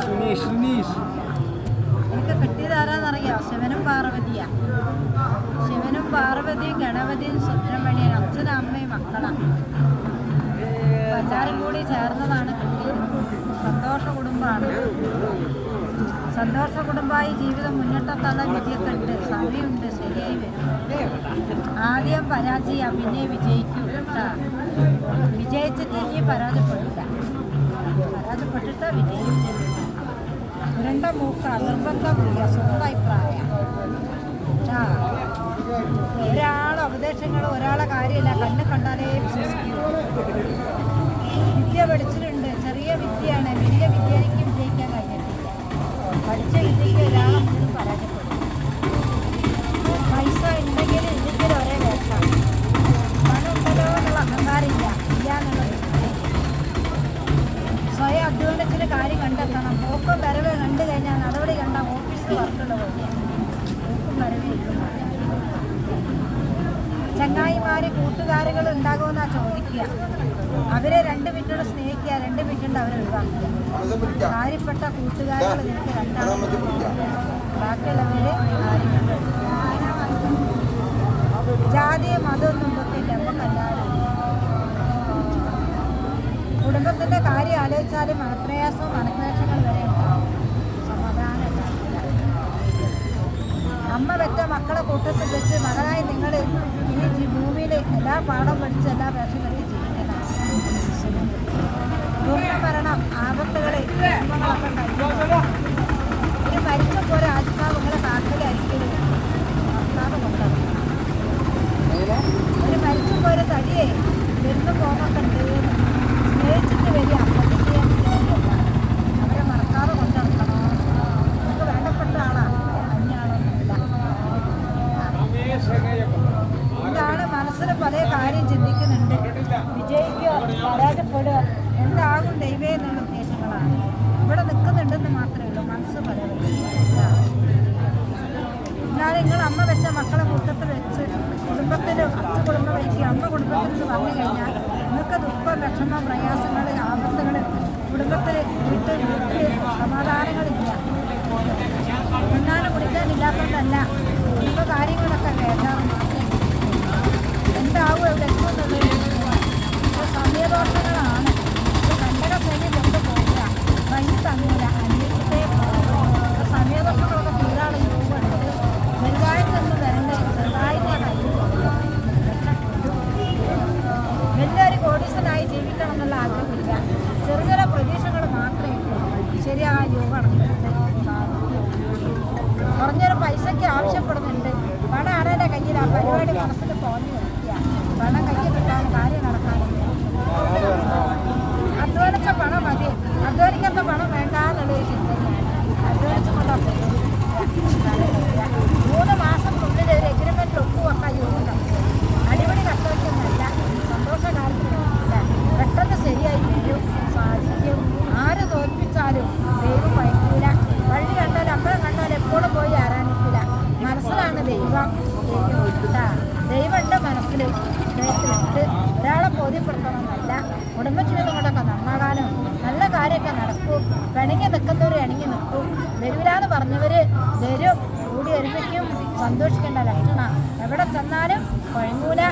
സുമേഷ് സുനീഷ് എനിക്ക് കിട്ടിയതാരാന്നറിയാം. ശിവനും പാർവതിയാ. ശിവനും പാർവതിയും ഗണപതിയും സുബ്രഹ്മണ്യനും അച്ഛനും അമ്മയും മക്കളാണ്. എല്ലാവരും കൂടി ചേർന്നതാണ് കിട്ടിയത്. സന്തോഷ കുടുംബമാണ്. സന്തോഷ കുടുംബമായി ജീവിതം മുന്നോട്ടെത്താനുള്ള വിധിയൊക്കെ ഉണ്ട്. സമയമുണ്ട്, ശരിയായി വരും. ആദ്യം പരാജയം, പിന്നെ വിജയിക്കും കേട്ടോ. വിജയിച്ചിട്ട് ഇനി പരാജയപ്പെടില്ല. പരാജയപ്പെട്ടിട്ട് വിജയിക്കും. ഉരണ്ട മൂക്ക നിർബന്ധമില്ല, സ്വന്തം അഭിപ്രായം. ഒരാളെ ഉപദേശങ്ങൾ ഒരാളെ കാര്യമില്ല, കണ്ണ് കണ്ടാലേ വിശ്വസിക്കൂ. വിദ്യ പഠിച്ചിട്ടുണ്ട്, ചെറിയ വിദ്യയാണ്. വലിയ വിദ്യ എനിക്ക് വിജയിക്കാൻ കഴിഞ്ഞിട്ടില്ല. പഠിച്ച വിദ്യയ്ക്ക് ഒരാളെ മുന്നിൽ പരാജയപ്പെടും. പൈസ ഉണ്ടെങ്കിൽ ഇല്ലെങ്കിൽ ഒരേ വേഷമാണ്. പണം ഉണ്ടല്ലോ എന്നുള്ള അഹങ്കാരമില്ല, ഇല്ല എന്നുള്ള സ്വയം അധ്വാനത്തിന് കാര്യം കണ്ടെത്തണം. പോക്കും വരവ് കണ്ടു കഴിഞ്ഞാൽ നടപടി കണ്ട ഓഫീസിൽ വർക്കുള്ള പോലെയാണ്. പോക്കും വരവേ ഇല്ല. ചങ്ങായിമാർ കൂട്ടുകാരുകൾ ഉണ്ടാകുമെന്നാ ചോദിക്കുക. അവരെ 2 മിനിറ്റോട് സ്നേഹിക്കുക, 2 മിനിറ്റ് അവരെ ഒഴിവാക്കുക. കാര്യപ്പെട്ട കൂട്ടുകാരുകൾ നിനക്ക് 2 ബാക്കിയുള്ളവരെ ജാതിയും മതമൊന്നും നോക്കില്ല. നമുക്കെല്ലാവരും കുടുംബത്തിൻ്റെ കാര്യം ആലോചിച്ചാലും മനപ്രയാസവും മനക്ലേശങ്ങൾ വരെ ഉണ്ടാവും. സമാധാനം ഉണ്ടാവില്ല. അമ്മ പെറ്റ മക്കളെ കൂട്ടത്തിൽ വെച്ച് മകനായി നിങ്ങൾ ഈ ഭൂമിയിൽ എല്ലാ പാഠം പഠിച്ച് എല്ലാ വേഷം കെട്ടി ജീവിക്കണം. ദുർമരണം, ആപത്തുകൾ, കുടുംബങ്ങളൊക്കെ കഴിയും. ഒരു മരിച്ച പോലെ ആത്മാവ് നിങ്ങളെ കാക്കലായിരിക്കും. ആത്മാവ് കൊണ്ടത് ഒരു മരിച്ച പോലെ തടിയേ വരുന്ന പോകൊക്കെ ഉണ്ട്. സ്നേഹിച്ചിട്ട് വരിക, അപ്പത്തെ ചെയ്യാൻ പറ്റില്ല. അവരെ മറക്കാതെ കൊണ്ടിറക്കണം. നമുക്ക് വേണ്ടപ്പെട്ട ആളാണ്, അന്യാളൊന്നുമില്ല. ഇതാണ് മനസ്സിൽ പല കാര്യം ചിന്തിക്കുന്നുണ്ട്. വിജയിക്കുക, പരാജയപ്പെടുക, എന്താകും ദൈവേ എന്നുള്ള ഉദ്ദേശങ്ങളാണ്. ഇവിടെ നിൽക്കുന്നുണ്ടെന്ന് മാത്രമേ ഉള്ളൂ. മനസ്സ് പല എന്നാലും നിങ്ങൾ അമ്മ വെച്ച മക്കളെ കൂട്ടത്തിൽ വെച്ച് കുടുംബത്തിൽ അച്ഛ കുടുംബം വയ്ക്കുക, അമ്മ കുടുംബത്തിൽ നിന്ന് വന്നു കഴിഞ്ഞാൽ നിങ്ങൾക്ക് ദുഃഖം, വിഷമം, പ്രയാസങ്ങൾ, ആപത്തുകൾ കുടുംബത്തിൽ വീട്ടിൽ സമാധാനങ്ങളില്ല. തിന്നാനും കുടിക്കാനില്ലാത്തതല്ല, കുടുംബ കാര്യങ്ങളൊക്കെ കേൾക്കാറുണ്ട്. എന്താവും ഇവിടെ എത്തുന്നത്? സമയദോഷങ്ങളാണ്. കണ്ടക ശനി കൊണ്ടുപോകുക, വഴി തങ്ങൂല, അന്വേഷിച്ചേ സമയദോഷങ്ങളൊക്കെ തീരാളെ രൂപമുണ്ട്. വലുതായിട്ട് നിന്ന് വരണ്ടേ, ചെറുതായിട്ട് വലിയൊരു കോടീശ്വരനായി ജീവിക്കണം എന്നുള്ള ആഗ്രഹമില്ല. ചെറിയ ചെറിയ പ്രതീക്ഷകൾ മാത്രമേ ഉള്ളൂ. ശരിയായ യോഗമാണ്. കുറഞ്ഞൊരു പൈസയ്ക്ക് ആവശ്യപ്പെടുന്നുണ്ട്. പണം ആരുടെ കയ്യിൽ ആ പരിപാടി മനസ്സിൽ തോന്നി വയ്ക്കുക. പണം കയ്യിൽ കിട്ടാൻ കാര്യം നടക്കാനും അധ്വാനിച്ച പണം മതി, അധ്വാനിക്കാത്ത പണം വേണ്ട എന്നുള്ളൊരു ചിന്തയാണ്. അധ്വാനിച്ചുകൊണ്ടാണ് 3 മാസത്തിനുള്ളിൽ ഒരു എഗ്രിമെൻറ്റിൽ ഒപ്പുവെക്കാൻ യോഗം. അടിപൊളി കഷ്ടമൊന്നുമല്ല, സന്തോഷകാലത്തിനല്ല, പെട്ടെന്ന് ശരിയായി വരും, സാധിക്കും. ആര് തോൽപ്പിച്ചാലും ദൈവം വയ്ക്കൂല. വഴി കണ്ടാൽ അമ്പലം കണ്ടാൽ എപ്പോഴും പോയി ആരാധിക്കില്ല. മനസ്സിലാണ് ദൈവം. ദൈവമുണ്ട് മനസ്സിൽ, ഹൃദയത്തിലുണ്ട്. ഒരാളെ ബോധ്യപ്പെടുത്തണമെന്നല്ല, കുടുംബജീവിതം കൊണ്ടൊക്കെ നന്നാകാനും നല്ല കാര്യമൊക്കെ നടക്കും. പിണങ്ങി നിൽക്കുന്നവർ ഇണങ്ങി നിൽക്കും. വരൂലാന്ന് പറഞ്ഞവർ വരും, കൂടി ഒരുമിക്കും. സന്തോഷിക്കേണ്ട ലക്ഷണം. എവിടെ ചെന്നാലും കുഴങ്ങൂല.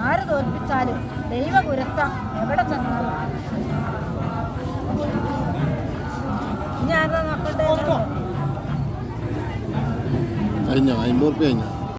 ആര് തോൽപ്പിച്ചാലും ദൈവഗുരുത്വം എവിടെ ചെന്നാലും. ഇനി ആരാ നോക്കണ്ടേ? കഴിഞ്ഞോ? 50 കഴിഞ്ഞോ?